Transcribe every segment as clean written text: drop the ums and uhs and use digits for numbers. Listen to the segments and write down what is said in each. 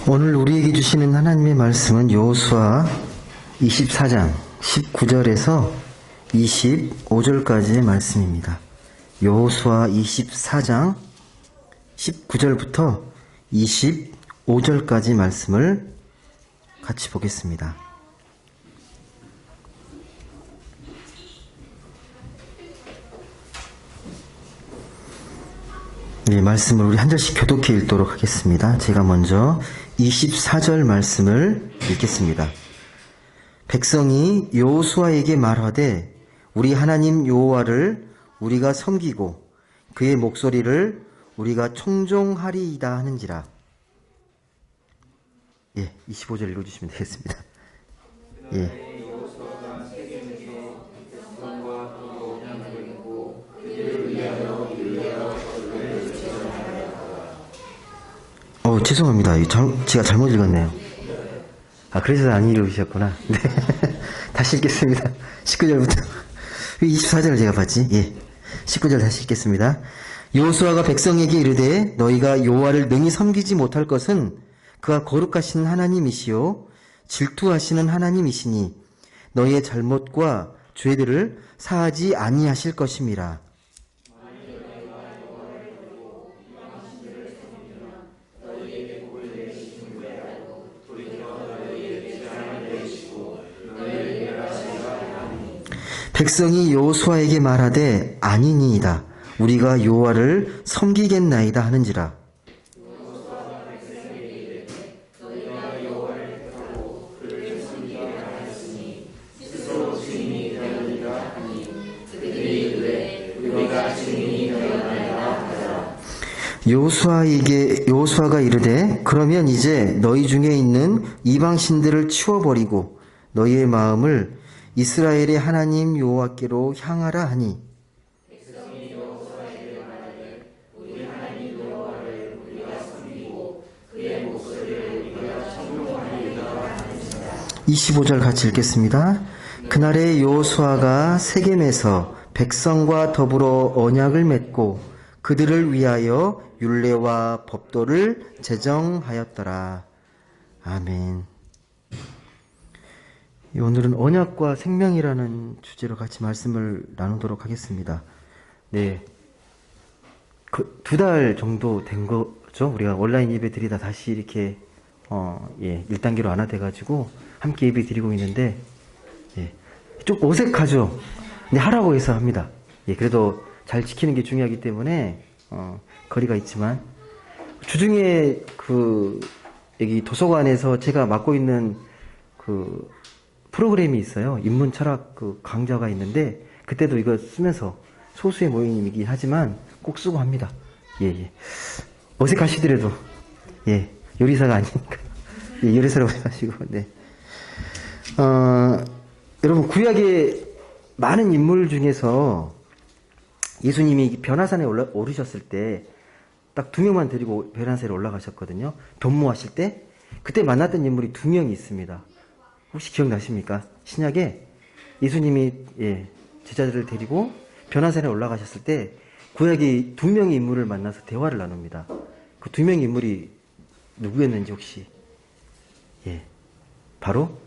오늘 우리에게 주시는 하나님의 말씀은 여호수아 24장 19절에서 25절까지의 말씀입니다. 여호수아 24장 19절부터 25절까지 말씀을 같이 보겠습니다. 네, 말씀을 우리 한 절씩 교독해 읽도록 하겠습니다. 제가 먼저 24절 말씀을 읽겠습니다. 백성이 여호수아에게 말하되 우리 하나님 여호와를 우리가 섬기고 그의 목소리를 우리가 청종하리이다 하는지라. 예, 25절 읽어주시면 되겠습니다. 예. 죄송합니다. 제가 잘못 읽었네요. 그래서 안 읽으셨구나. 네. 다시 읽겠습니다. 19절부터. 24절을 제가 봤지? 예. 19절 다시 읽겠습니다. 여호수아가 백성에게 이르되 너희가 여호와를 능히 섬기지 못할 것은 그가 거룩하신 하나님이시요 질투하시는 하나님이시니 너희의 잘못과 죄들을 사하지 아니하실 것임이라. 백성이 여호수아에게 말하되 아니니이다. 우리가 여호와를 섬기겠나이다 하는지라. 여호수아가 이르되 그러면 이제 너희 중에 있는 이방신들을 치워버리고 너희의 마음을 이스라엘의 하나님 여호와께로 향하라 하니. 백성이 여호수아에게 말하되 우리 하나님 여호와를 우리가 섬기고 그의 목소리를 우리가 청종하리이다 하니라. 25절 같이 읽겠습니다. 그날에 여호수아가 세겜에서 백성과 더불어 언약을 맺고 그들을 위하여 율례와 법도를 제정하였더라. 아멘. 오늘은 언약과 생명이라는 주제로 같이 말씀을 나누도록 하겠습니다. 네, 2달 정도 된 거죠. 우리가 온라인 예배 드리다 다시 이렇게 1단계로 완화돼가지고 함께 예배 드리고 있는데 좀 어색하죠. 근데 하라고 해서 합니다. 그래도 잘 지키는 게 중요하기 때문에 거리가 있지만 주중에 여기 도서관에서 제가 맡고 있는 프로그램이 있어요. 인문 철학 강좌가 있는데 그때도 이거 쓰면서 소수의 모임이긴 하지만 꼭 쓰고 합니다. 예. 어색하시더라도 요리사가 아니니까 요리사라고 하시고. 네. 여러분 구약의 많은 인물 중에서 예수님이 변화산에 오르셨을 때 딱 2명만 데리고 변화산에 올라가셨거든요. 변모하실 때 그때 만났던 인물이 2명이 있습니다. 혹시 기억나십니까? 신약에 예수님이 제자들을 데리고 변화산에 올라가셨을 때 구약이 2명의 인물을 만나서 대화를 나눕니다. 그 2명의 인물이 누구였는지 혹시? 바로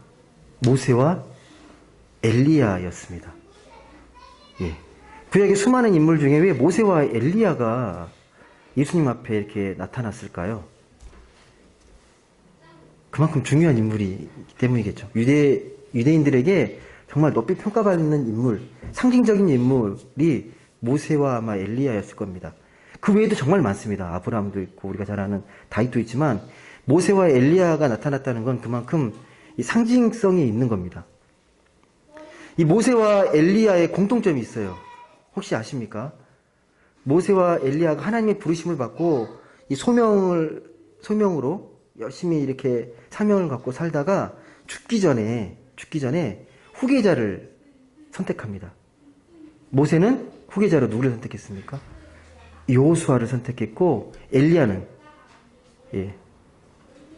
모세와 엘리야였습니다. 구약의 수많은 인물 중에 왜 모세와 엘리야가 예수님 앞에 이렇게 나타났을까요? 그만큼 중요한 인물이기 때문이겠죠. 유대인들에게 정말 높이 평가받는 인물, 상징적인 인물이 모세와 아마 엘리야였을 겁니다. 그 외에도 정말 많습니다. 아브라함도 있고 우리가 잘 아는 다윗도 있지만 모세와 엘리야가 나타났다는 건 그만큼 이 상징성이 있는 겁니다. 이 모세와 엘리야의 공통점이 있어요. 혹시 아십니까? 모세와 엘리야가 하나님의 부르심을 받고 이 소명으로 열심히 이렇게 사명을 갖고 살다가 죽기 전에 후계자를 선택합니다. 모세는 후계자로 누구를 선택했습니까? 여호수아를 선택했고 엘리야는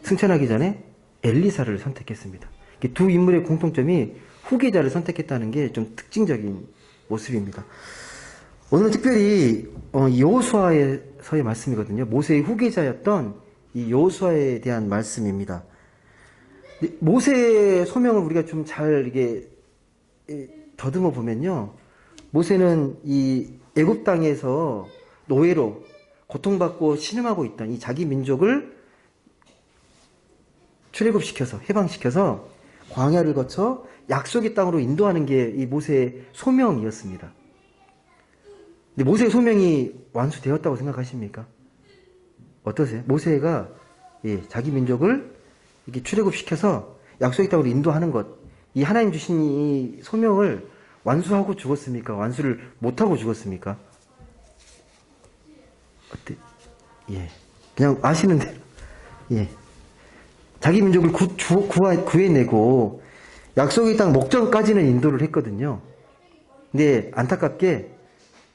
승천하기 전에 엘리사를 선택했습니다. 두 인물의 공통점이 후계자를 선택했다는 게 좀 특징적인 모습입니다. 오늘은 특별히 여호수아에서의 말씀이거든요. 모세의 후계자였던 이 여호수아에 대한 말씀입니다. 모세의 소명을 우리가 좀 잘 이게 더듬어 보면요. 모세는 이 애굽 땅에서 노예로 고통받고 신음하고 있던 이 자기 민족을 출애굽시켜서 해방시켜서 광야를 거쳐 약속의 땅으로 인도하는 게 이 모세의 소명이었습니다. 근데 모세의 소명이 완수되었다고 생각하십니까? 어떠세요? 모세가 자기 민족을 이렇게 출애굽시켜서 약속의 땅으로 인도하는 것, 이 하나님 주신 이 소명을 완수하고 죽었습니까? 완수를 못하고 죽었습니까? 어때? 그냥 아시는 대로. 자기 민족을 구해내고 약속의 땅 목전까지는 인도를 했거든요. 근데 안타깝게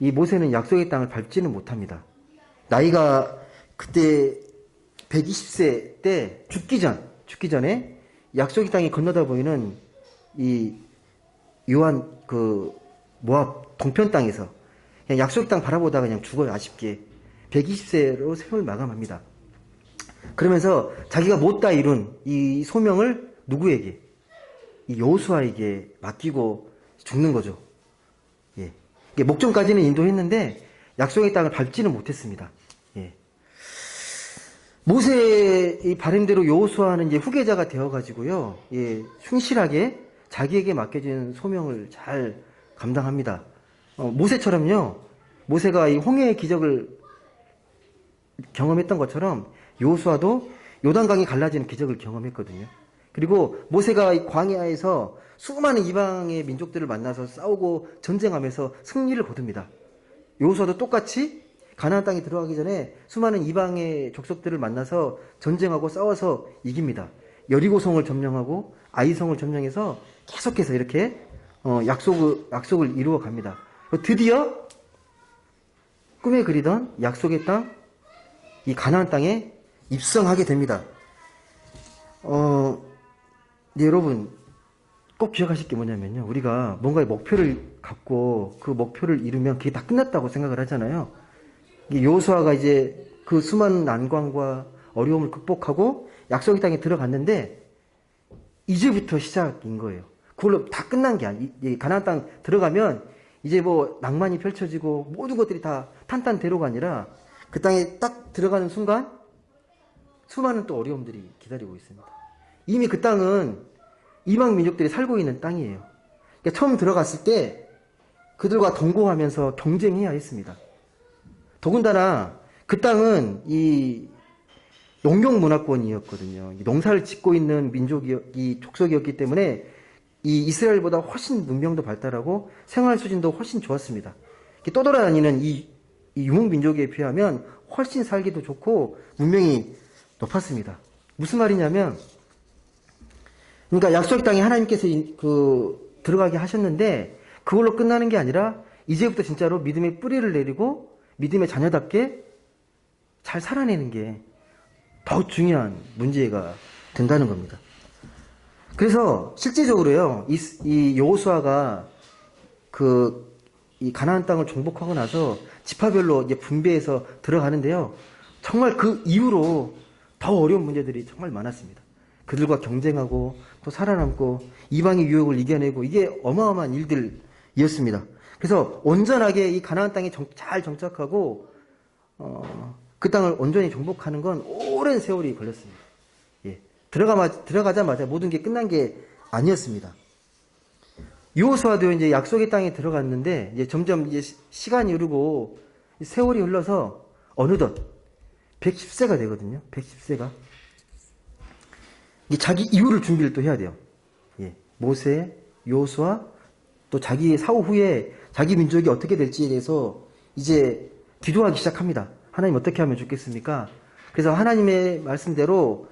이 모세는 약속의 땅을 밟지는 못합니다. 나이가 그때 120세 때 죽기 전에 약속의 땅이 건너다 보이는 이 요한 모압 동편 땅에서 그냥 약속의 땅 바라보다가 그냥 죽어요. 아쉽게 120세로 생을 마감합니다. 그러면서 자기가 못다 이룬 이 소명을 누구에게? 이 여호수아에게 맡기고 죽는 거죠. 목전까지는 인도했는데 약속의 땅을 밟지는 못했습니다. 모세의 바람대로 여호수아는 이제 후계자가 되어가지고요, 충실하게 자기에게 맡겨진 소명을 잘 감당합니다. 모세처럼요, 모세가 이 홍해의 기적을 경험했던 것처럼 여호수아도 요단강이 갈라지는 기적을 경험했거든요. 그리고 모세가 이 광야에서 수많은 이방의 민족들을 만나서 싸우고 전쟁하면서 승리를 거둡니다. 여호수아도 똑같이 가나안 땅에 들어가기 전에 수많은 이방의 족속들을 만나서 전쟁하고 싸워서 이깁니다. 여리고성을 점령하고 아이성을 점령해서 계속해서 이렇게 약속을 이루어 갑니다. 드디어 꿈에 그리던 약속의 땅, 이 가나안 땅에 입성하게 됩니다. 네, 여러분 꼭 기억하실 게 뭐냐면요, 우리가 뭔가의 목표를 갖고 그 목표를 이루면 그게 다 끝났다고 생각을 하잖아요. 여호수아가 이제 그 수많은 난관과 어려움을 극복하고 약속의 땅에 들어갔는데 이제부터 시작인 거예요. 그걸로 다 끝난 게 아니에요. 가나안 땅 들어가면 이제 뭐 낭만이 펼쳐지고 모든 것들이 다 탄탄대로가 아니라 그 땅에 딱 들어가는 순간 수많은 또 어려움들이 기다리고 있습니다. 이미 그 땅은 이방 민족들이 살고 있는 땅이에요. 그러니까 처음 들어갔을 때 그들과 동거하면서 경쟁해야 했습니다. 더군다나 그 땅은 이 농경 문화권이었거든요. 농사를 짓고 있는 민족이 족속이었기 때문에 이 이스라엘보다 훨씬 문명도 발달하고 생활 수준도 훨씬 좋았습니다. 떠돌아다니는 이 유목 민족에 비하면 훨씬 살기도 좋고 문명이 높았습니다. 무슨 말이냐면, 그러니까 약속의 땅에 하나님께서 들어가게 하셨는데 그걸로 끝나는 게 아니라 이제부터 진짜로 믿음의 뿌리를 내리고 믿음의 자녀답게 잘 살아내는 게 더 중요한 문제가 된다는 겁니다. 그래서 실제적으로요, 이 여호수아가 이 가나안 땅을 정복하고 나서 지파별로 이제 분배해서 들어가는데요, 정말 그 이후로 더 어려운 문제들이 정말 많았습니다. 그들과 경쟁하고 또 살아남고 이방의 유혹을 이겨내고 이게 어마어마한 일들이었습니다. 그래서 온전하게 이 가나안 땅에 잘 정착하고 그 땅을 온전히 정복하는 건 오랜 세월이 걸렸습니다. 들어가자마자 모든 게 끝난 게 아니었습니다. 여호수아도 이제 약속의 땅에 들어갔는데 이제 점점 이제 시간이 흐르고 세월이 흘러서 어느덧 110세가 되거든요. 110세가. 자기 이후를 준비를 또 해야 돼요. 모세, 여호수아, 또 자기 사후 후에 자기 민족이 어떻게 될지에 대해서 이제 기도하기 시작합니다. 하나님 어떻게 하면 좋겠습니까? 그래서 하나님의 말씀대로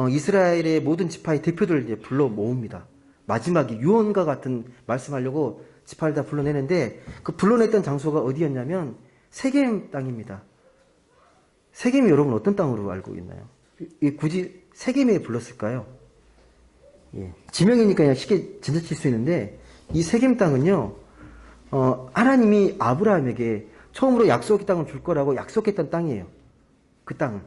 이스라엘의 모든 지파의 대표들을 이제 불러 모읍니다. 마지막에 유언과 같은 말씀하려고 지파를 다 불러내는데 그 불러냈던 장소가 어디였냐면 세겜 땅입니다. 세겜이 여러분 어떤 땅으로 알고 있나요? 굳이 세겜에 불렀을까요? 지명이니까 그냥 쉽게 지나칠 수 있는데 이 세겜 땅은요, 하나님이 아브라함에게 처음으로 약속의 땅을 줄 거라고 약속했던 땅이에요. 그 땅은.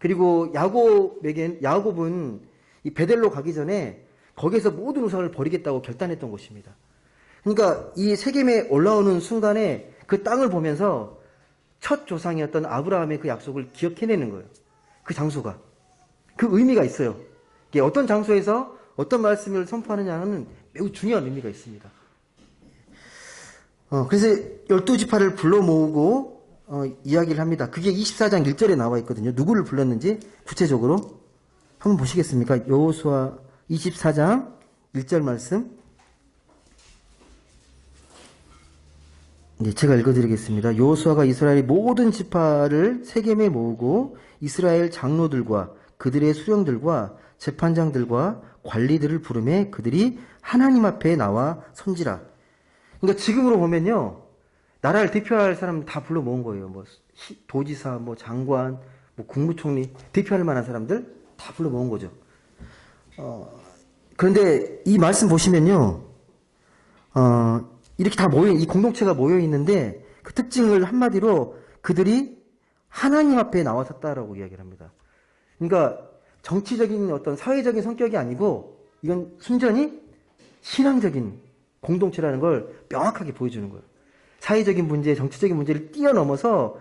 그리고 야곱은 이 베델로 가기 전에 거기에서 모든 우상을 버리겠다고 결단했던 곳입니다. 그러니까 이 세겜에 올라오는 순간에 그 땅을 보면서 첫 조상이었던 아브라함의 그 약속을 기억해내는 거예요. 그 장소가. 그 의미가 있어요. 이게 어떤 장소에서 어떤 말씀을 선포하느냐는 매우 중요한 의미가 있습니다. 그래서 12지파를 불러 모으고 이야기를 합니다. 그게 24장 1절에 나와 있거든요. 누구를 불렀는지 구체적으로 한번 보시겠습니까? 여호수아 24장 1절 말씀. 네, 제가 읽어드리겠습니다. 여호수아가 이스라엘의 모든 지파를 세겜에 모으고 이스라엘 장로들과 그들의 수령들과 재판장들과 관리들을 부르매 그들이 하나님 앞에 나와 선지라. 그러니까 지금으로 보면요, 나라를 대표할 사람 다 불러 모은 거예요. 뭐 도지사, 뭐 장관, 뭐 국무총리, 대표할 만한 사람들 다 불러 모은 거죠. 그런데 이 말씀 보시면요, 이렇게 다 이 공동체가 모여 있는데 그 특징을 한마디로 그들이 하나님 앞에 나와 섰다라고 이야기를 합니다. 그러니까 정치적인 어떤 사회적인 성격이 아니고 이건 순전히 신앙적인 공동체라는 걸 명확하게 보여주는 거예요. 사회적인 문제, 정치적인 문제를 뛰어넘어서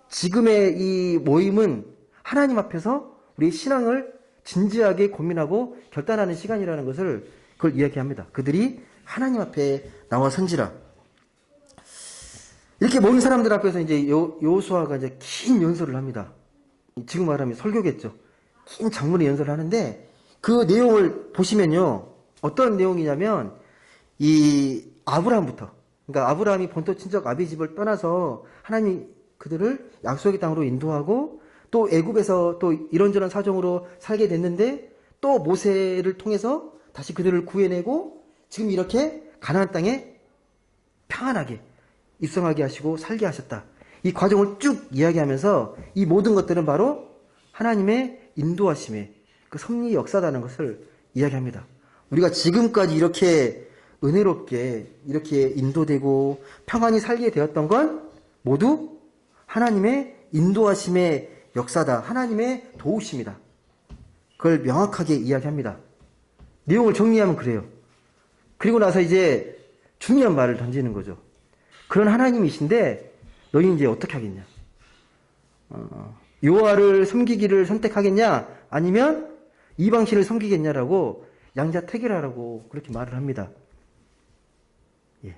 지금의 이 모임은 하나님 앞에서 우리의 신앙을 진지하게 고민하고 결단하는 시간이라는 것을 그걸 이야기합니다. 그들이 하나님 앞에 나와 선지라. 이렇게 모인 사람들 앞에서 이제 여호수아가 이제 긴 연설을 합니다. 지금 말하면 설교겠죠. 긴 장문의 연설을 하는데 그 내용을 보시면요, 어떤 내용이냐면 이 아브라함부터, 그러니까 아브라함이 본토 친척 아비 집을 떠나서 하나님이 그들을 약속의 땅으로 인도하고 또 애굽에서 또 이런저런 사정으로 살게 됐는데 또 모세를 통해서 다시 그들을 구해내고 지금 이렇게 가나안 땅에 평안하게 입성하게 하시고 살게 하셨다. 이 과정을 쭉 이야기하면서 이 모든 것들은 바로 하나님의 인도하심의 그 섭리의 역사라는 것을 이야기합니다. 우리가 지금까지 이렇게 은혜롭게 이렇게 인도되고 평안히 살게 되었던 건 모두 하나님의 인도하심의 역사다. 하나님의 도우심이다. 그걸 명확하게 이야기합니다. 내용을 정리하면 그래요. 그리고 나서 이제 중요한 말을 던지는 거죠. 그런 하나님이신데 너희 이제 어떻게 하겠냐? 여호와를 섬기기를 선택하겠냐? 아니면 이방신을 섬기겠냐라고 양자택일하라고 그렇게 말을 합니다. 예.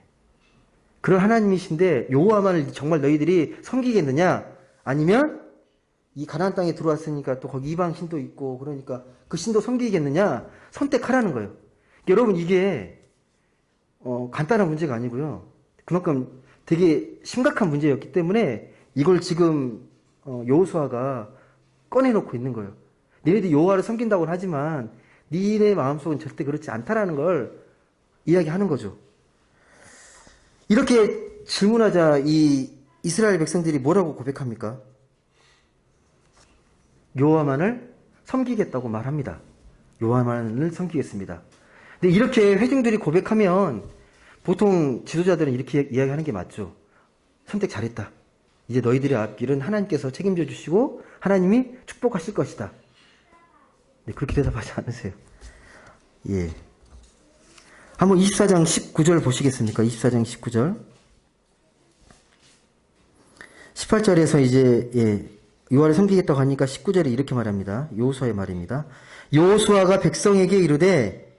그런 하나님이신데 여호와만을 정말 너희들이 섬기겠느냐? 아니면 이 가나안 땅에 들어왔으니까 또 거기 이방신도 있고 그러니까 그 신도 섬기겠느냐? 선택하라는 거예요. 여러분 이게 간단한 문제가 아니고요. 그만큼 되게 심각한 문제였기 때문에 이걸 지금 여호수아가 꺼내놓고 있는 거예요. 너희들이 여호와를 섬긴다고는 하지만 니네 마음속은 절대 그렇지 않다라는 걸 이야기하는 거죠. 이렇게 질문하자 이 이스라엘 백성들이 뭐라고 고백합니까? 여호와만을 섬기겠다고 말합니다. 여호와만을 섬기겠습니다. 근데 이렇게 회중들이 고백하면 보통 지도자들은 이렇게 이야기하는 게 맞죠. 선택 잘했다. 이제 너희들의 앞길은 하나님께서 책임져 주시고 하나님이 축복하실 것이다. 네, 그렇게 대답하지 않으세요. 예. 한번 24장 19절 보시겠습니까? 24장 19절. 18절에서 이제 여호와를 섬기겠다고 하니까 19절에 이렇게 말합니다. 여호수아의 말입니다. 여호수아가 백성에게 이르되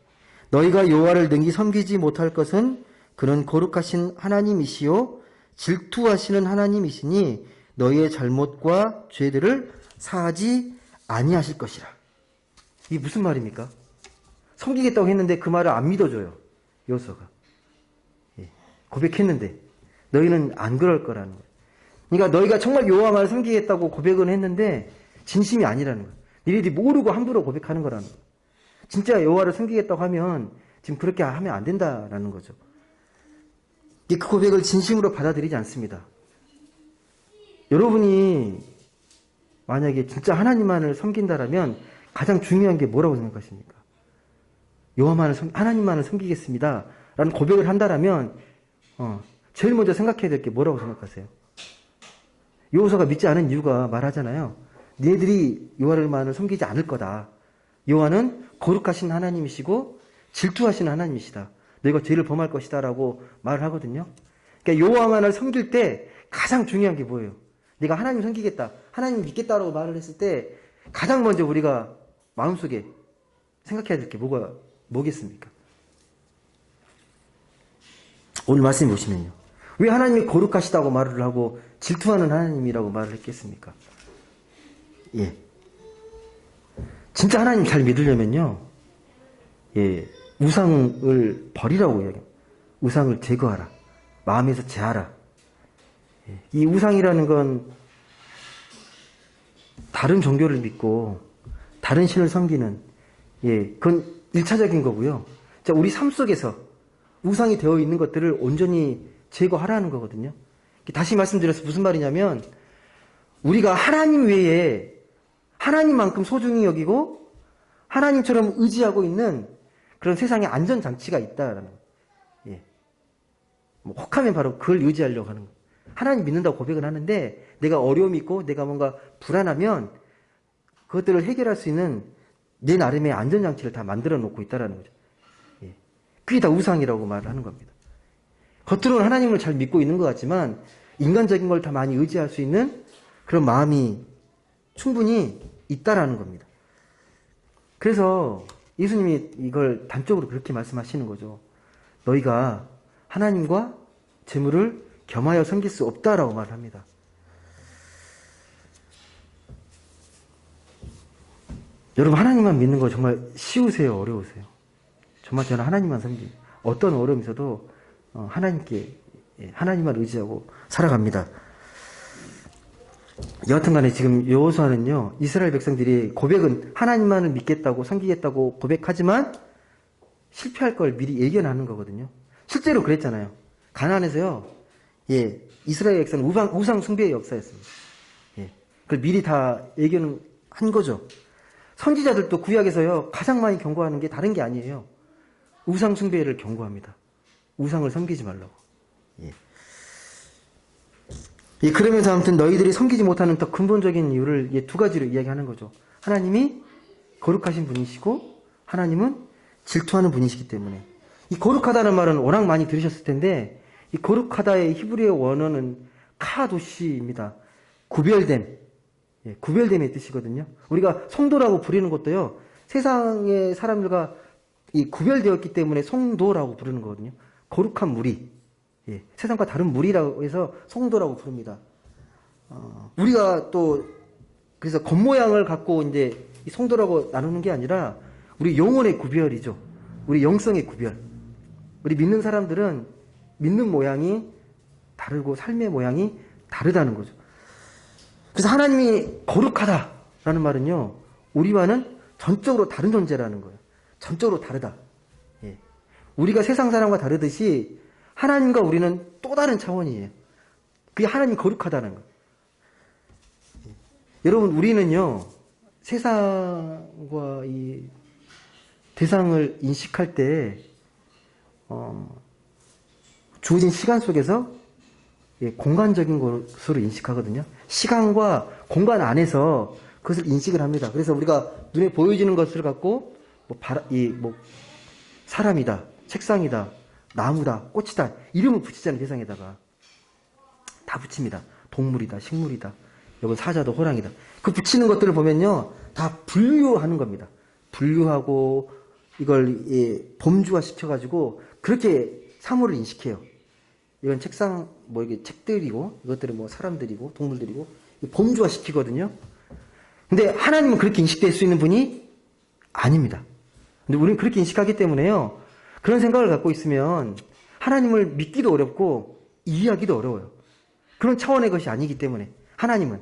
너희가 여호와를 능히 섬기지 못할 것은 그는 거룩하신 하나님이시요 질투하시는 하나님이시니 너희의 잘못과 죄들을 사하지 아니하실 것이라. 이게 무슨 말입니까? 섬기겠다고 했는데 그 말을 안 믿어줘요. 여호수아가. 예. 고백했는데 너희는 안 그럴 거라는 거예요. 그러니까 너희가 정말 여호와만을 섬기겠다고 고백은 했는데 진심이 아니라는 거예요. 너희들이 모르고 함부로 고백하는 거라는 거예요. 진짜 여호와를 섬기겠다고 하면 지금 그렇게 하면 안 된다라는 거죠. 그 고백을 진심으로 받아들이지 않습니다. 여러분이 만약에 진짜 하나님만을 섬긴다라면 가장 중요한 게 뭐라고 생각하십니까? 하나님만을 섬기겠습니다 라는 고백을 한다라면 제일 먼저 생각해야 될 게 뭐라고 생각하세요? 여호수아가 믿지 않은 이유가 말하잖아요. 너희들이 여호와만을 섬기지 않을 거다. 여호와는 거룩하신 하나님이시고 질투하시는 하나님이시다. 너희가 죄를 범할 것이다 라고 말을 하거든요. 그러니까 여호와만을 섬길 때 가장 중요한 게 뭐예요? 내가 하나님 섬기겠다, 하나님 믿겠다라고 말을 했을 때 가장 먼저 우리가 마음속에 생각해야 될 게 뭐겠습니까? 오늘 말씀 보시면요. 왜 하나님이 거룩하시다고 말을 하고 질투하는 하나님이라고 말을 했겠습니까? 예. 진짜 하나님 잘 믿으려면요. 예. 우상을 버리라고 이야기합니다. 우상을 제거하라. 마음에서 제하라. 예. 이 우상이라는 건 다른 종교를 믿고 다른 신을 섬기는, 예, 그건 1차적인 거고요. 자, 우리 삶 속에서 우상이 되어 있는 것들을 온전히 제거하라는 거거든요. 다시 말씀드려서 무슨 말이냐면, 우리가 하나님 외에 하나님만큼 소중히 여기고 하나님처럼 의지하고 있는 그런 세상에 안전장치가 있다라는 거예요. 예. 뭐 혹하면 바로 그걸 의지하려고 하는 거예요. 하나님 믿는다고 고백은 하는데 내가 어려움이 있고 내가 뭔가 불안하면 그것들을 해결할 수 있는 내 나름의 안전장치를 다 만들어 놓고 있다는 거죠. 예. 그게 다 우상이라고 말을 하는 겁니다. 겉으로는 하나님을 잘 믿고 있는 것 같지만 인간적인 걸 다 많이 의지할 수 있는 그런 마음이 충분히 있다라는 겁니다. 그래서 예수님이 이걸 단적으로 그렇게 말씀하시는 거죠. 너희가 하나님과 재물을 겸하여 섬길 수 없다라고 말을 합니다. 여러분, 하나님만 믿는 거 정말 쉬우세요? 어려우세요? 정말 저는 하나님만 섬깁니다. 어떤 어려움이 있어도 하나님께, 하나님만 의지하고 살아갑니다. 여하튼 간에 지금 여호수아는요, 이스라엘 백성들이 고백은 하나님만을 믿겠다고 섬기겠다고 고백하지만 실패할 걸 미리 예견하는 거거든요. 실제로 그랬잖아요. 가나안에서요, 예, 이스라엘 백성은 우상 숭배의 역사였습니다. 예, 그걸 미리 다 예견한 거죠. 선지자들도 구약에서요, 가장 많이 경고하는 게 다른 게 아니에요. 우상 숭배를 경고합니다. 우상을 섬기지 말라고. 예. 예, 그러면서 아무튼 너희들이 섬기지 못하는 더 근본적인 이유를 두 가지로 이야기하는 거죠. 하나님이 거룩하신 분이시고 하나님은 질투하는 분이시기 때문에. 이 거룩하다는 말은 워낙 많이 들으셨을 텐데 이 거룩하다의 히브리어 원어는 카도시입니다. 구별됨. 예, 구별됨의 뜻이거든요. 우리가 성도라고 부르는 것도요. 세상의 사람들과 이 구별되었기 때문에 성도라고 부르는 거거든요. 거룩한 무리. 예, 세상과 다른 무리라고 해서 성도라고 부릅니다. 우리가 또 그래서 겉모양을 갖고 이제 이 성도라고 나누는 게 아니라 우리 영혼의 구별이죠. 우리 영성의 구별. 우리 믿는 사람들은 믿는 모양이 다르고 삶의 모양이 다르다는 거죠. 그래서 하나님이 거룩하다라는 말은요, 우리와는 전적으로 다른 존재라는 거예요. 전적으로 다르다. 예. 우리가 세상 사람과 다르듯이 하나님과 우리는 또 다른 차원이에요. 그게 하나님이 거룩하다는 거예요. 예. 여러분, 우리는요, 세상과 이 대상을 인식할 때, 주어진 시간 속에서 공간적인 것으로 인식하거든요. 시간과 공간 안에서 그것을 인식을 합니다. 그래서 우리가 눈에 보여지는 것을 갖고 사람이다, 책상이다, 나무다, 꽃이다 이름을 붙이잖아요. 세상에다가 다 붙입니다. 동물이다, 식물이다, 여기 사자도 호랑이다. 그 붙이는 것들을 보면요, 다 분류하는 겁니다. 분류하고 이걸 범주화 시켜가지고 그렇게 사물을 인식해요. 이건 책상, 이게 책들이고, 이것들은 사람들이고, 동물들이고, 범주화 시키거든요. 근데 하나님은 그렇게 인식될 수 있는 분이 아닙니다. 근데 우리는 그렇게 인식하기 때문에요, 그런 생각을 갖고 있으면 하나님을 믿기도 어렵고, 이해하기도 어려워요. 그런 차원의 것이 아니기 때문에, 하나님은.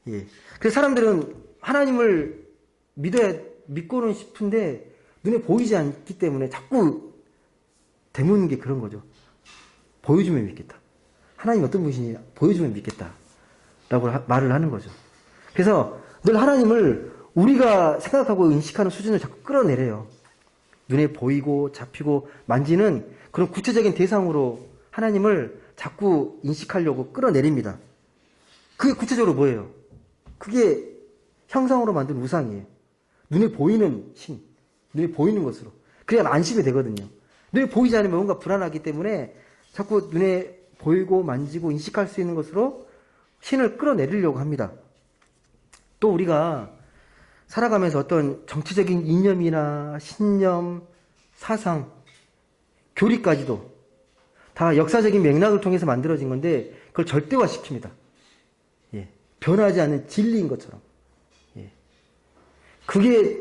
예. 그래서 사람들은 하나님을 믿고는 싶은데, 눈에 보이지 않기 때문에 자꾸 되묻는 게 그런 거죠. 보여주면 믿겠다. 하나님 어떤 분이신지 보여주면 믿겠다. 라고 말을 하는 거죠. 그래서 늘 하나님을 우리가 생각하고 인식하는 수준을 자꾸 끌어내려요. 눈에 보이고 잡히고 만지는 그런 구체적인 대상으로 하나님을 자꾸 인식하려고 끌어내립니다. 그게 구체적으로 뭐예요? 그게 형상으로 만든 우상이에요. 눈에 보이는 신, 눈에 보이는 것으로. 그래야 안심이 되거든요. 눈에 보이지 않으면 뭔가 불안하기 때문에 자꾸 눈에 보이고 만지고 인식할 수 있는 것으로 신을 끌어내리려고 합니다. 또 우리가 살아가면서 어떤 정치적인 이념이나 신념, 사상, 교리까지도 다 역사적인 맥락을 통해서 만들어진 건데 그걸 절대화시킵니다. 예. 변하지 않는 진리인 것처럼. 예. 그게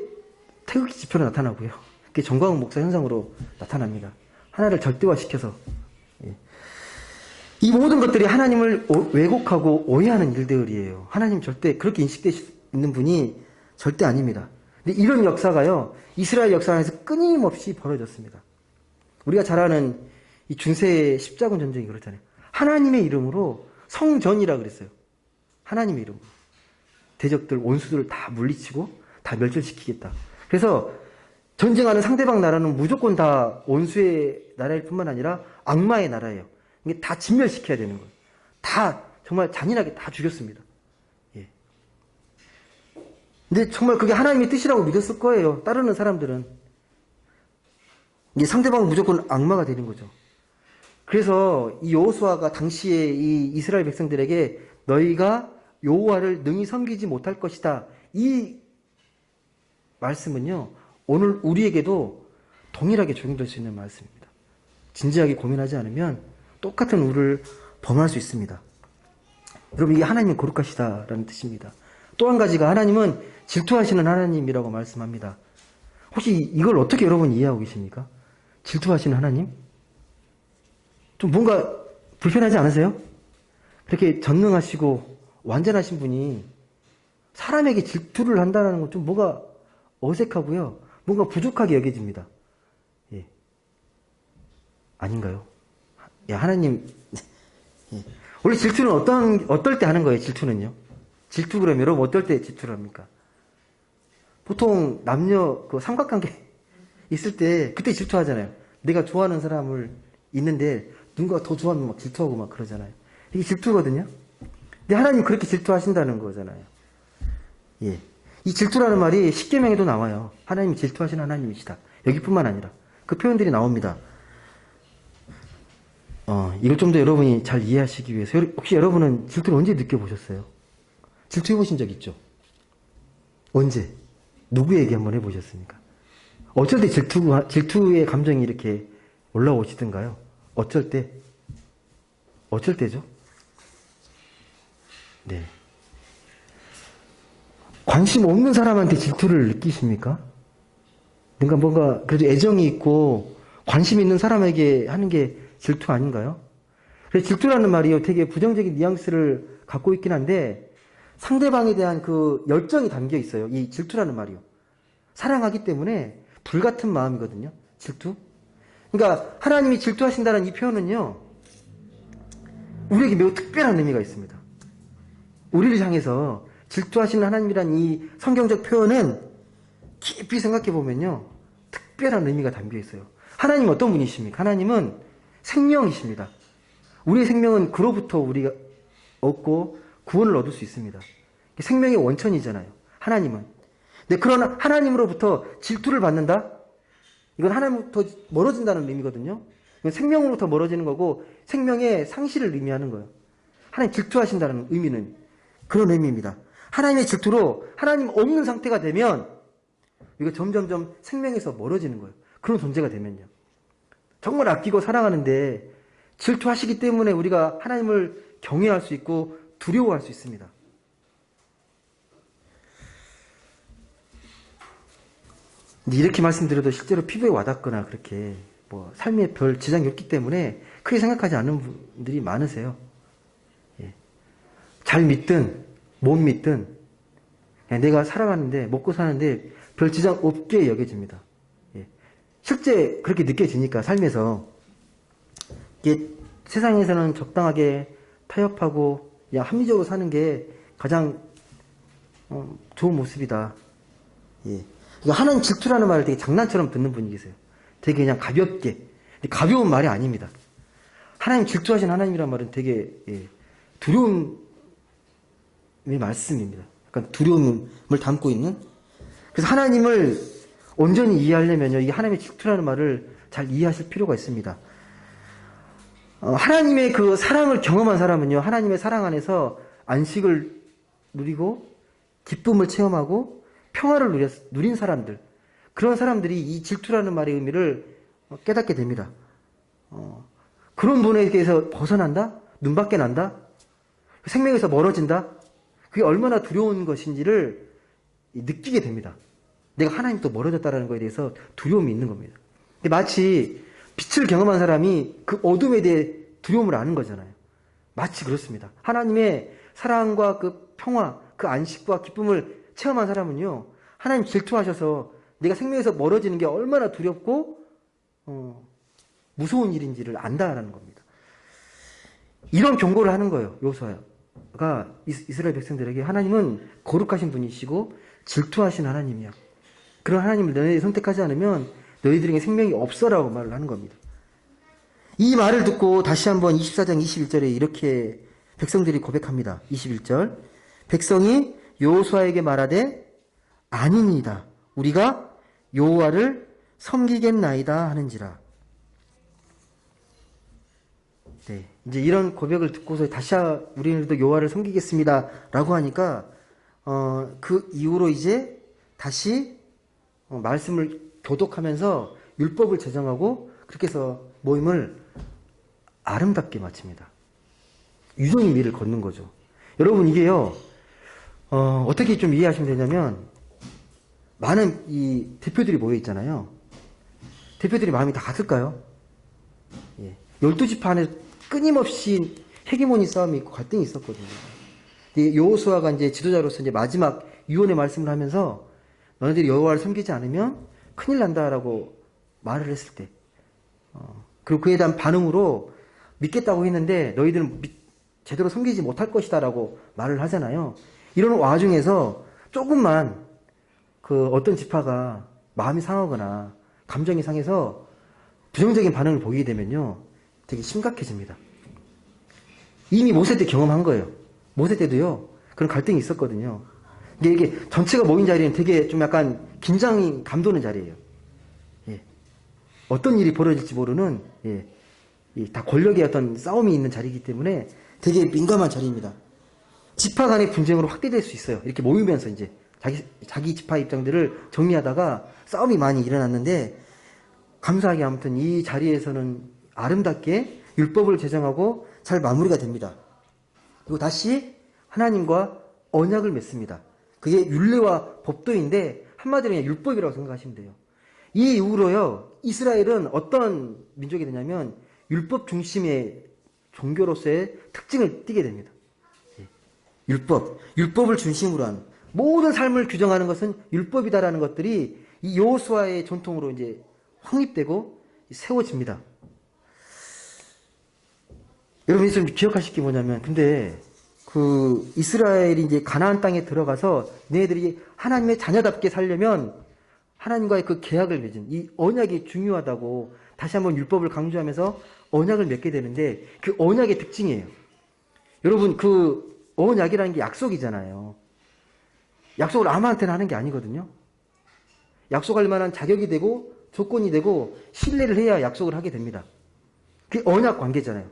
태극기 지표로 나타나고요. 그게 정광훈 목사 현상으로 나타납니다. 하나를 절대화시켜서. 예. 이 모든 것들이 하나님을 왜곡하고 오해하는 일들이에요. 하나님 절대 그렇게 인식되시 있는 분이 절대 아닙니다. 근데 이런 역사가요, 이스라엘 역사 안에서 끊임없이 벌어졌습니다. 우리가 잘 아는 이 중세 십자군 전쟁이 그렇잖아요. 하나님의 이름으로 성전이라 그랬어요. 하나님의 이름으로. 대적들, 원수들을 다 물리치고 다 멸절시키겠다. 그래서 전쟁하는 상대방 나라는 무조건 다 원수의 나라일 뿐만 아니라 악마의 나라예요. 이게 다 진멸시켜야 되는 거예요. 다 정말 잔인하게 다 죽였습니다. 예. 근데 정말 그게 하나님의 뜻이라고 믿었을 거예요. 따르는 사람들은. 이게 상대방은 무조건 악마가 되는 거죠. 그래서 이 여호수아가 당시에 이 이스라엘 백성들에게 너희가 여호와를 능히 섬기지 못할 것이다. 이 말씀은요, 오늘 우리에게도 동일하게 적용될 수 있는 말씀입니다. 진지하게 고민하지 않으면 똑같은 우를 범할 수 있습니다. 여러분, 이게 하나님은 거룩하시다라는 뜻입니다. 또 한 가지가 하나님은 질투하시는 하나님이라고 말씀합니다. 혹시 이걸 어떻게 여러분 이해하고 계십니까? 질투하시는 하나님? 좀 뭔가 불편하지 않으세요? 그렇게 전능하시고 완전하신 분이 사람에게 질투를 한다는 건 좀 뭔가 어색하고요. 뭔가 부족하게 여겨집니다. 예. 아닌가요? 야, 하나님. 예. 원래 질투는 어떨 때 하는 거예요, 질투는요? 질투 그러면 여러분 어떨 때 질투를 합니까? 보통 남녀 그 삼각관계 있을 때 그때 질투하잖아요. 내가 좋아하는 사람을 있는데 누군가 더 좋아하면 막 질투하고 막 그러잖아요. 이게 질투거든요. 근데 하나님 그렇게 질투하신다는 거잖아요. 예. 이 질투라는 말이 십계명에도 나와요. 하나님이 질투하시는 하나님이시다. 여기뿐만 아니라 그 표현들이 나옵니다. 이걸 좀 더 여러분이 잘 이해하시기 위해서 혹시 여러분은 질투를 언제 느껴보셨어요? 질투해보신 적 있죠? 언제? 누구에게 한번 해보셨습니까? 어쩔 때 질투의 감정이 이렇게 올라오시던가요? 어쩔 때? 어쩔 때죠? 네. 관심 없는 사람한테 질투를 느끼십니까? 그러니까 뭔가 그래도 애정이 있고 관심 있는 사람에게 하는 게 질투 아닌가요? 그래서 질투라는 말이요, 되게 부정적인 뉘앙스를 갖고 있긴 한데 상대방에 대한 그 열정이 담겨 있어요. 이 질투라는 말이요. 사랑하기 때문에 불같은 마음이거든요. 질투. 그러니까 하나님이 질투하신다는 이 표현은요, 우리에게 매우 특별한 의미가 있습니다. 우리를 향해서 질투하시는 하나님이란 이 성경적 표현은 깊이 생각해 보면요, 특별한 의미가 담겨 있어요. 하나님은 어떤 분이십니까? 하나님은 생명이십니다. 우리의 생명은 그로부터 우리가 얻고 구원을 얻을 수 있습니다. 생명의 원천이잖아요. 하나님은. 근데 그런 하나님으로부터 질투를 받는다? 이건 하나님부터 멀어진다는 의미거든요. 이건 생명으로부터 멀어지는 거고 생명의 상실을 의미하는 거예요. 하나님 질투하신다는 의미는 그런 의미입니다. 하나님의 질투로 하나님 없는 상태가 되면 이거 점점점 생명에서 멀어지는 거예요. 그런 존재가 되면요. 정말 아끼고 사랑하는데 질투하시기 때문에 우리가 하나님을 경외할 수 있고 두려워할 수 있습니다. 근데 이렇게 말씀드려도 실제로 피부에 와닿거나 그렇게 뭐 삶에 별 지장이 없기 때문에 크게 생각하지 않는 분들이 많으세요. 예. 잘 믿든 못 믿든 내가 살아가는데 먹고 사는데 별 지장 없게 여겨집니다. 예. 실제 그렇게 느껴지니까 삶에서 이게 세상에서는 적당하게 타협하고 합리적으로 사는 게 가장 좋은 모습이다. 예. 하나님 질투라는 말을 되게 장난처럼 듣는 분이 계세요. 되게 그냥 가볍게. 가벼운 말이 아닙니다. 하나님 질투하신 하나님이란 말은 되게 두려운 말씀입니다. 그러니까 두려움을 담고 있는. 그래서 하나님을 온전히 이해하려면요, 이 하나님의 질투라는 말을 잘 이해하실 필요가 있습니다. 하나님의 그 사랑을 경험한 사람은요, 하나님의 사랑 안에서 안식을 누리고 기쁨을 체험하고 평화를 누린 사람들, 그런 사람들이 이 질투라는 말의 의미를 깨닫게 됩니다. 그런 분에게서 벗어난다? 눈밖에 난다? 생명에서 멀어진다? 그게 얼마나 두려운 것인지를 느끼게 됩니다. 내가 하나님도 멀어졌다는 것에 대해서 두려움이 있는 겁니다. 근데 마치 빛을 경험한 사람이 그 어둠에 대해 두려움을 아는 거잖아요. 마치 그렇습니다. 하나님의 사랑과 그 평화, 그 안식과 기쁨을 체험한 사람은요, 하나님 질투하셔서 내가 생명에서 멀어지는 게 얼마나 두렵고 무서운 일인지를 안다라는 겁니다. 이런 경고를 하는 거예요. 여호수아가 이스라엘 백성들에게 하나님은 거룩하신 분이시고 질투하신 하나님이야. 그런 하나님을 너희들이 선택하지 않으면 너희들에게 생명이 없어라고 말을 하는 겁니다. 이 말을 듣고 다시 한번 24장 21절에 이렇게 백성들이 고백합니다. 21절 백성이 여호수아에게 말하되 아니니이다. 우리가 여호와를 섬기겠나이다 하는지라. 네, 이제 이런 고백을 듣고서 다시 우리들도 여호와를 섬기겠습니다 라고 하니까 그 이후로 이제 다시 말씀을 교독하면서 율법을 제정하고 그렇게 해서 모임을 아름답게 마칩니다. 유종의 미를 걷는 거죠. 여러분 이게요, 어떻게 좀 이해하시면 되냐면, 많은 이 대표들이 모여 있잖아요. 대표들이 마음이 다 같을까요? 예. 12지파 안에 끊임없이 헤게모니 싸움이 있고 갈등이 있었거든요. 여호수아가 이제 지도자로서 이제 마지막 유언의 말씀을 하면서 너네들이 여호와를 섬기지 않으면 큰일 난다라고 말을 했을 때, 그리고 그에 대한 반응으로 믿겠다고 했는데 너희들은 제대로 섬기지 못할 것이다라고 말을 하잖아요. 이런 와중에서 조금만 그 어떤 지파가 마음이 상하거나 감정이 상해서 부정적인 반응을 보이게 되면요, 되게 심각해집니다. 이미 모세 때 경험한 거예요. 모세 때도요, 그런 갈등이 있었거든요. 근데 이게 전체가 모인 자리는 되게 좀 약간 긴장이 감도는 자리예요. 예. 어떤 일이 벌어질지 모르는, 예. 다 권력의 어떤 싸움이 있는 자리이기 때문에 되게 민감한 자리입니다. 지파 간의 분쟁으로 확대될 수 있어요. 이렇게 모이면서 이제 자기 지파 입장들을 정리하다가 싸움이 많이 일어났는데, 감사하게 아무튼 이 자리에서는 아름답게 율법을 제정하고 잘 마무리가 됩니다. 그리고 다시 하나님과 언약을 맺습니다. 그게 율례와 법도인데 한마디로 그냥 율법이라고 생각하시면 돼요. 이 이후로요, 이스라엘은 어떤 민족이 되냐면 율법 중심의 종교로서의 특징을 띠게 됩니다. 율법을 중심으로 한 모든 삶을 규정하는 것은 율법이다라는 것들이 이 여호수아의 전통으로 이제 확립되고 세워집니다. 여러분이 좀 기억하실 게 뭐냐면, 근데 그 이스라엘이 이제 가나안 땅에 들어가서 너희들이 하나님의 자녀답게 살려면 하나님과의 그 계약을 맺은 이 언약이 중요하다고 다시 한번 율법을 강조하면서 언약을 맺게 되는데, 그 언약의 특징이에요. 여러분, 그 언약이라는 게 약속이잖아요. 약속을 아무한테나 하는 게 아니거든요. 약속할 만한 자격이 되고 조건이 되고 신뢰를 해야 약속을 하게 됩니다. 그게 언약 관계잖아요.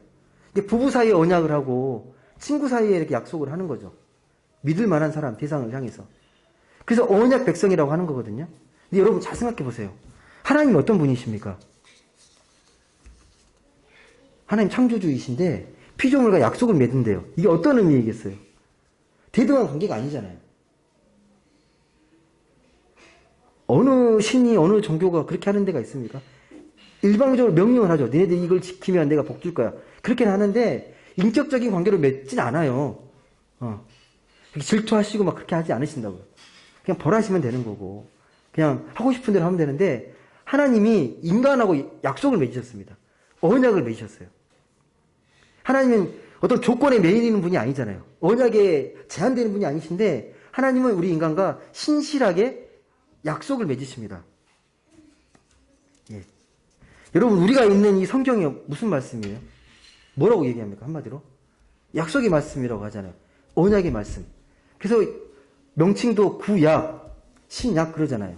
부부 사이에 언약을 하고 친구 사이에 이렇게 약속을 하는 거죠. 믿을 만한 사람, 대상을 향해서. 그래서 언약 백성이라고 하는 거거든요. 근데 여러분 잘 생각해 보세요. 하나님이 어떤 분이십니까? 하나님 창조주이신데 피조물과 약속을 맺은대요. 이게 어떤 의미이겠어요? 대등한 관계가 아니잖아요. 어느 신이, 어느 종교가 그렇게 하는 데가 있습니까? 일방적으로 명령을 하죠. 너네들 이걸 지키면 내가 복 줄 거야. 그렇게는 하는데 인격적인 관계를 맺진 않아요. 질투하시고 막 그렇게 하지 않으신다고요. 그냥 벌하시면 되는 거고 그냥 하고 싶은 대로 하면 되는데, 하나님이 인간하고 약속을 맺으셨습니다. 언약을 맺으셨어요. 하나님은 어떤 조건에 매이는 분이 아니잖아요. 언약에 제한되는 분이 아니신데, 하나님은 우리 인간과 신실하게 약속을 맺으십니다. 예. 여러분, 우리가 읽는 이 성경이 무슨 말씀이에요? 뭐라고 얘기합니까? 한마디로 약속의 말씀이라고 하잖아요. 언약의 말씀. 그래서 명칭도 구약, 신약 그러잖아요.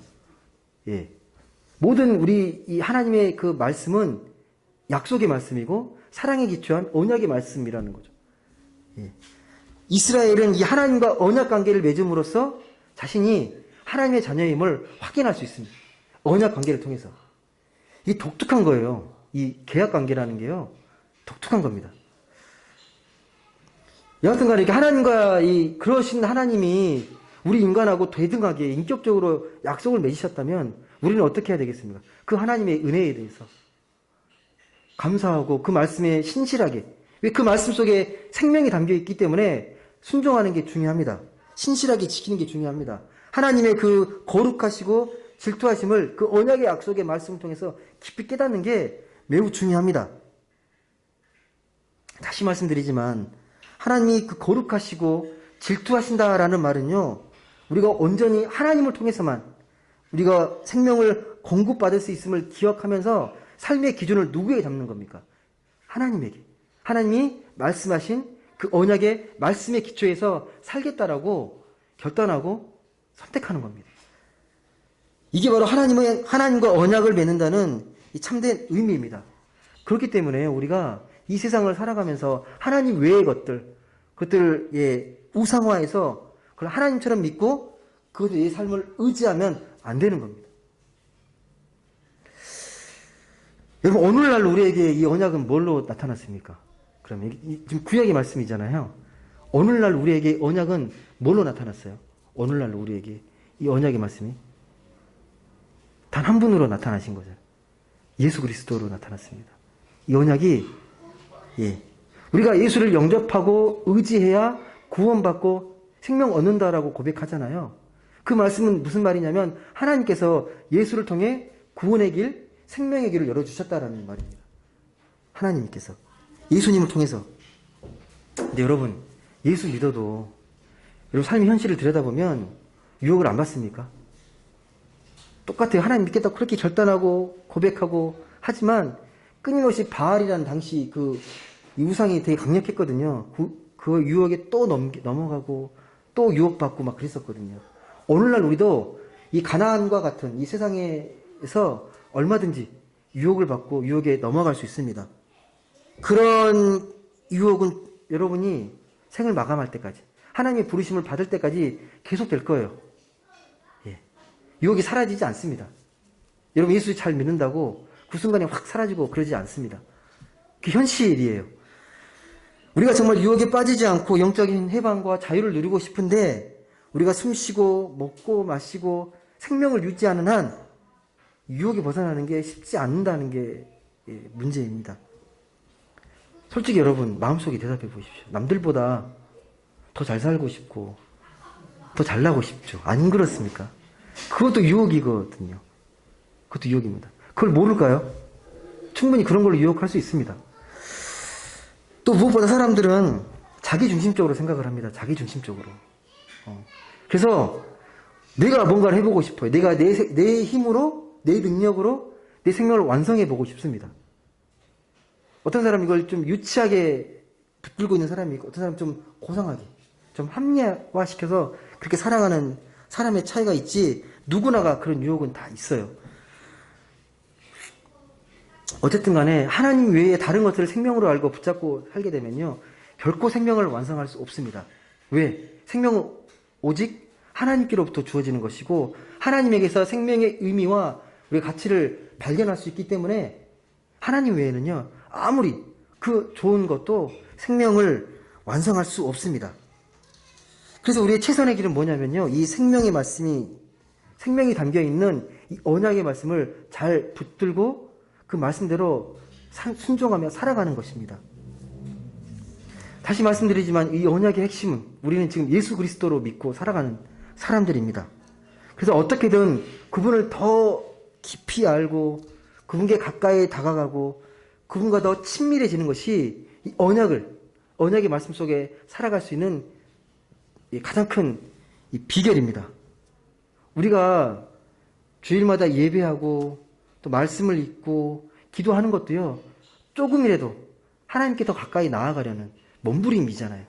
예. 모든 우리 이 하나님의 그 말씀은 약속의 말씀이고 사랑에 기초한 언약의 말씀이라는 거죠. 예. 이스라엘은 이 하나님과 언약 관계를 맺음으로써 자신이 하나님의 자녀임을 확인할 수 있습니다. 언약 관계를 통해서. 이게 독특한 거예요. 이 계약 관계라는 게요. 독특한 겁니다. 여하튼간에 이렇게 하나님과 그러신 하나님이 우리 인간하고 대등하게 인격적으로 약속을 맺으셨다면 우리는 어떻게 해야 되겠습니까? 그 하나님의 은혜에 대해서 감사하고 그 말씀에 신실하게, 왜 그 말씀 속에 생명이 담겨 있기 때문에 순종하는 게 중요합니다. 신실하게 지키는 게 중요합니다. 하나님의 그 거룩하시고 질투하심을 그 언약의 약속의 말씀을 통해서 깊이 깨닫는 게 매우 중요합니다. 다시 말씀드리지만 하나님이 그 거룩하시고 질투하신다라는 말은요, 우리가 온전히 하나님을 통해서만 우리가 생명을 공급받을 수 있음을 기억하면서 삶의 기준을 누구에게 잡는 겁니까? 하나님에게. 하나님이 말씀하신 그 언약의 말씀의 기초에서 살겠다라고 결단하고 선택하는 겁니다. 이게 바로 하나님과 언약을 맺는다는 이 참된 의미입니다. 그렇기 때문에 우리가 이 세상을 살아가면서 하나님 외의 그것들의 우상화해서 그걸 하나님처럼 믿고 그것의 삶을 의지하면 안 되는 겁니다. 여러분, 오늘날 우리에게 이 언약은 뭘로 나타났습니까? 그러면 지금 구약의 말씀이잖아요. 오늘날 우리에게 언약은 뭘로 나타났어요? 오늘날 우리에게 이 언약의 말씀이 단 한 분으로 나타나신 거죠. 예수 그리스도로 나타났습니다. 이 언약이 우리가 예수를 영접하고 의지해야 구원받고 생명 얻는다라고 고백하잖아요. 그 말씀은 무슨 말이냐면 하나님께서 예수를 통해 구원의 길, 생명의 길을 열어주셨다라는 말입니다. 하나님께서 예수님을 통해서. 근데 여러분, 예수 믿어도 여러분 삶의 현실을 들여다보면 유혹을 안 받습니까? 똑같아요. 하나님 믿겠다고 그렇게 결단하고 고백하고 하지만 끊임없이 바알이라는 당시 이 우상이 되게 강력했거든요. 그 유혹에 또 넘어가고 또 유혹받고 막 그랬었거든요. 오늘날 우리도 이 가나안과 같은 이 세상에서 얼마든지 유혹을 받고 유혹에 넘어갈 수 있습니다. 그런 유혹은 여러분이 생을 마감할 때까지, 하나님의 부르심을 받을 때까지 계속될 거예요. 유혹이 사라지지 않습니다. 여러분 예수 잘 믿는다고 그 순간에 확 사라지고 그러지 않습니다. 그게 현실이에요. 우리가 정말 유혹에 빠지지 않고 영적인 해방과 자유를 누리고 싶은데 우리가 숨쉬고 먹고 마시고 생명을 유지하는 한 유혹에 벗어나는 게 쉽지 않는다는 게 문제입니다. 솔직히 여러분 마음속에 대답해 보십시오. 남들보다 더 잘 살고 싶고 더 잘나고 싶죠. 안 그렇습니까? 그것도 유혹이거든요. 그것도 유혹입니다. 그걸 모를까요? 충분히 그런 걸로 유혹할 수 있습니다. 또 무엇보다 사람들은 자기중심적으로 생각을 합니다. 자기중심적으로. 그래서 내가 뭔가를 해보고 싶어요. 내가 내 힘으로, 내 능력으로 내 생명을 완성해보고 싶습니다. 어떤 사람은 이걸 좀 유치하게 붙들고 있는 사람이 있고, 어떤 사람은 좀 고상하게, 좀 합리화시켜서 그렇게 살아가는 사람의 차이가 있지, 누구나가 그런 유혹은 다 있어요. 어쨌든 간에 하나님 외에 다른 것들을 생명으로 알고 붙잡고 살게 되면요, 결코 생명을 완성할 수 없습니다. 왜? 생명은 오직 하나님께로부터 주어지는 것이고 하나님에게서 생명의 의미와 우리의 가치를 발견할 수 있기 때문에 하나님 외에는요, 아무리 그 좋은 것도 생명을 완성할 수 없습니다. 그래서 우리의 최선의 길은 뭐냐면요, 이 생명의 말씀이, 생명이 담겨있는 이 언약의 말씀을 잘 붙들고 그 말씀대로 순종하며 살아가는 것입니다. 다시 말씀드리지만 이 언약의 핵심은 우리는 지금 예수 그리스도로 믿고 살아가는 사람들입니다. 그래서 어떻게든 그분을 더 깊이 알고 그분께 가까이 다가가고 그분과 더 친밀해지는 것이 이 언약의 말씀 속에 살아갈 수 있는 가장 큰 비결입니다. 우리가 주일마다 예배하고 또 말씀을 읽고 기도하는 것도요, 조금이라도 하나님께 더 가까이 나아가려는 몸부림이잖아요.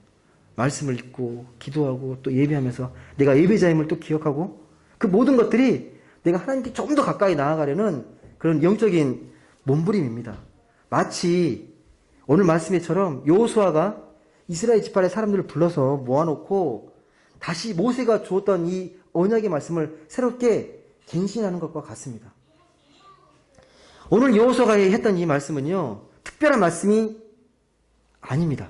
말씀을 읽고 기도하고 또 예배하면서 내가 예배자임을 또 기억하고 그 모든 것들이 내가 하나님께 좀 더 가까이 나아가려는 그런 영적인 몸부림입니다. 마치 오늘 말씀에처럼 여호수아가 이스라엘 지파의 사람들을 불러서 모아놓고 다시 모세가 주었던 이 언약의 말씀을 새롭게 갱신하는 것과 같습니다. 오늘 여호수아가 했던 이 말씀은요, 특별한 말씀이 아닙니다.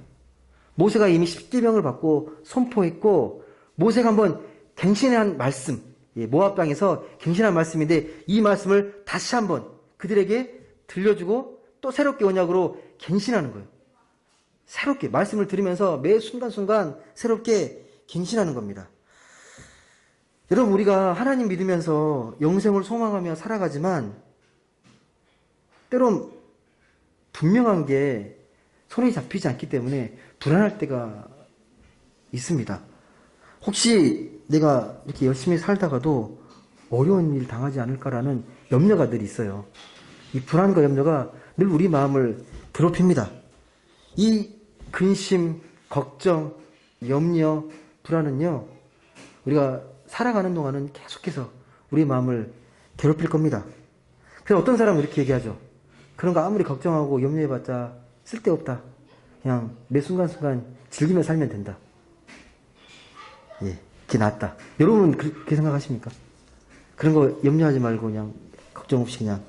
모세가 이미 십계명을 받고 선포했고 모세가 한번 갱신한 말씀, 모압 땅에서 갱신한 말씀인데 이 말씀을 다시 한번 그들에게 들려주고 또 새롭게 언약으로 갱신하는 거예요. 새롭게 말씀을 들으면서 매 순간순간 새롭게 갱신하는 겁니다. 여러분, 우리가 하나님 믿으면서 영생을 소망하며 살아가지만 때론 분명한 게 손에 잡히지 않기 때문에 불안할 때가 있습니다. 혹시 내가 이렇게 열심히 살다가도 어려운 일 당하지 않을까라는 염려가 늘 있어요. 이 불안과 염려가 늘 우리 마음을 괴롭힙니다. 이 근심, 걱정, 염려, 불안은요, 우리가 살아가는 동안은 계속해서 우리 마음을 괴롭힐 겁니다. 그래서 어떤 사람은 이렇게 얘기하죠. 그런 거 아무리 걱정하고 염려해봤자 쓸데없다. 그냥 매 순간순간 즐기며 살면 된다. 예, 그게 낫다. 여러분은 그렇게 생각하십니까? 그런 거 염려하지 말고 그냥 걱정 없이 그냥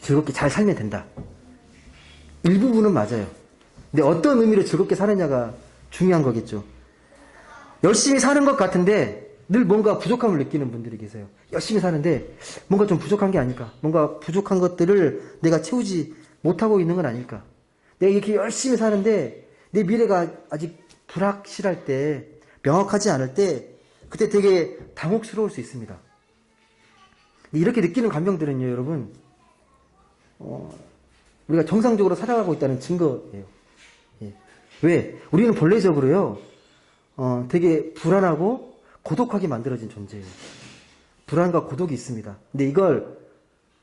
즐겁게 잘 살면 된다. 일부분은 맞아요. 근데 어떤 의미로 즐겁게 사느냐가 중요한 거겠죠. 열심히 사는 것 같은데 늘 뭔가 부족함을 느끼는 분들이 계세요. 열심히 사는데 뭔가 좀 부족한 게 아닐까? 뭔가 부족한 것들을 내가 채우지 못하고 있는 건 아닐까? 내가 이렇게 열심히 사는데 내 미래가 아직 불확실할 때, 명확하지 않을 때 그때 되게 당혹스러울 수 있습니다. 이렇게 느끼는 감정들은요, 여러분, 우리가 정상적으로 살아가고 있다는 증거예요. 예. 왜? 우리는 본래적으로요, 되게 불안하고 고독하게 만들어진 존재예요. 불안과 고독이 있습니다. 근데 이걸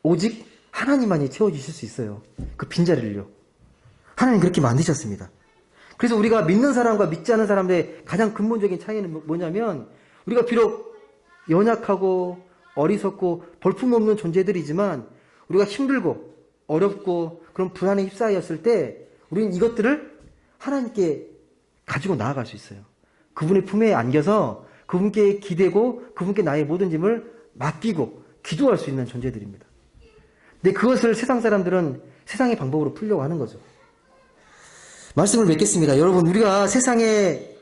오직 하나님만이 채워주실 수 있어요. 그 빈자리를요. 하나님 그렇게 만드셨습니다. 그래서 우리가 믿는 사람과 믿지 않는 사람들의 가장 근본적인 차이는 뭐냐면, 우리가 비록 연약하고 어리석고 볼품없는 존재들이지만 우리가 힘들고 어렵고 그런 불안에 휩싸였을 때 우리는 이것들을 하나님께 가지고 나아갈 수 있어요. 그분의 품에 안겨서 그분께 기대고 그분께 나의 모든 짐을 맡기고 기도할 수 있는 존재들입니다. 근데 그것을 세상 사람들은 세상의 방법으로 풀려고 하는 거죠. 말씀을 맺겠습니다. 여러분, 우리가 세상에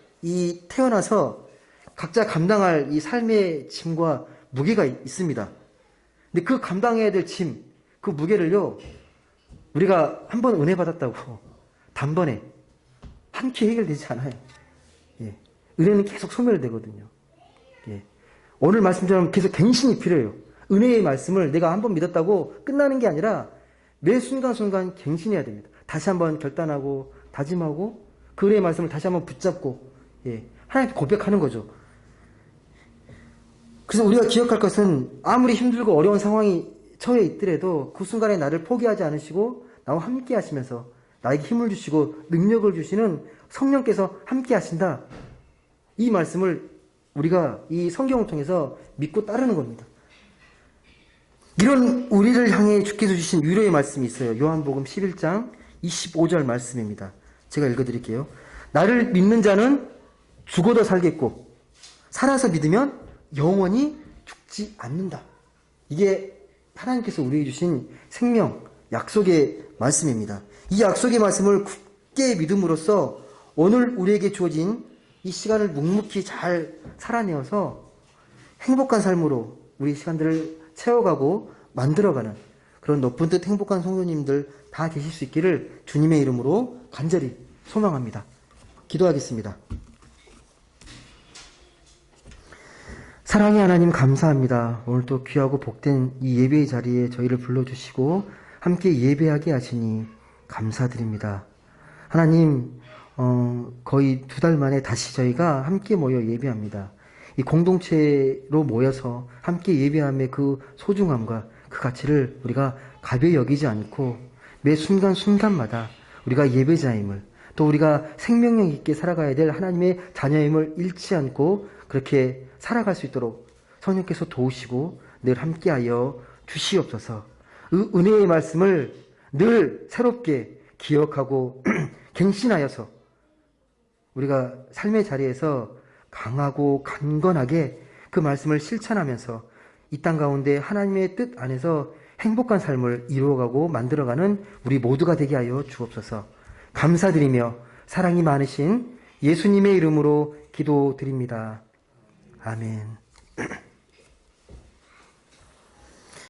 태어나서 각자 감당할 이 삶의 짐과 무게가 있습니다. 근데 그 감당해야 될 짐, 그 무게를요, 우리가 한 번 은혜 받았다고 단번에 한 끼 해결되지 않아요. 예. 은혜는 계속 소멸되거든요. 예. 오늘 말씀처럼 계속 갱신이 필요해요. 은혜의 말씀을 내가 한 번 믿었다고 끝나는 게 아니라 매 순간순간 갱신해야 됩니다. 다시 한번 결단하고 다짐하고 그 은혜의 말씀을 다시 한번 붙잡고, 예, 하나님께 고백하는 거죠. 그래서 우리가 기억할 것은 아무리 힘들고 어려운 상황이 처해 있더라도 그 순간에 나를 포기하지 않으시고 나와 함께 하시면서 나에게 힘을 주시고 능력을 주시는 성령께서 함께 하신다. 이 말씀을 우리가 이 성경을 통해서 믿고 따르는 겁니다. 이런 우리를 향해 주께서 주신 위로의 말씀이 있어요. 요한복음 11장 25절 말씀입니다. 제가 읽어드릴게요. 나를 믿는 자는 죽어도 살겠고 살아서 믿으면 영원히 죽지 않는다. 이게 하나님께서 우리에게 주신 생명, 약속의 말씀입니다. 이 약속의 말씀을 굳게 믿음으로써 오늘 우리에게 주어진 이 시간을 묵묵히 잘 살아내어서 행복한 삶으로 우리 시간들을 채워가고 만들어가는 그런 높은 뜻 행복한 성도님들 다 되실 수 있기를 주님의 이름으로 간절히 소망합니다. 기도하겠습니다. 사랑의 하나님, 감사합니다. 오늘도 귀하고 복된 이 예배의 자리에 저희를 불러주시고 함께 예배하게 하시니 감사드립니다. 하나님, 거의 2달 만에 다시 저희가 함께 모여 예배합니다. 이 공동체로 모여서 함께 예배함의 그 소중함과 그 가치를 우리가 가벼이 여기지 않고 매 순간순간마다 우리가 예배자임을, 또 우리가 생명력 있게 살아가야 될 하나님의 자녀임을 잃지 않고 그렇게 살아갈 수 있도록 성령께서 도우시고 늘 함께하여 주시옵소서. 은혜의 말씀을 늘 새롭게 기억하고 갱신하여서 우리가 삶의 자리에서 강하고 강건하게 그 말씀을 실천하면서 이 땅 가운데 하나님의 뜻 안에서 행복한 삶을 이루어가고 만들어가는 우리 모두가 되게 하여 주옵소서. 감사드리며 사랑이 많으신 예수님의 이름으로 기도드립니다. 아멘.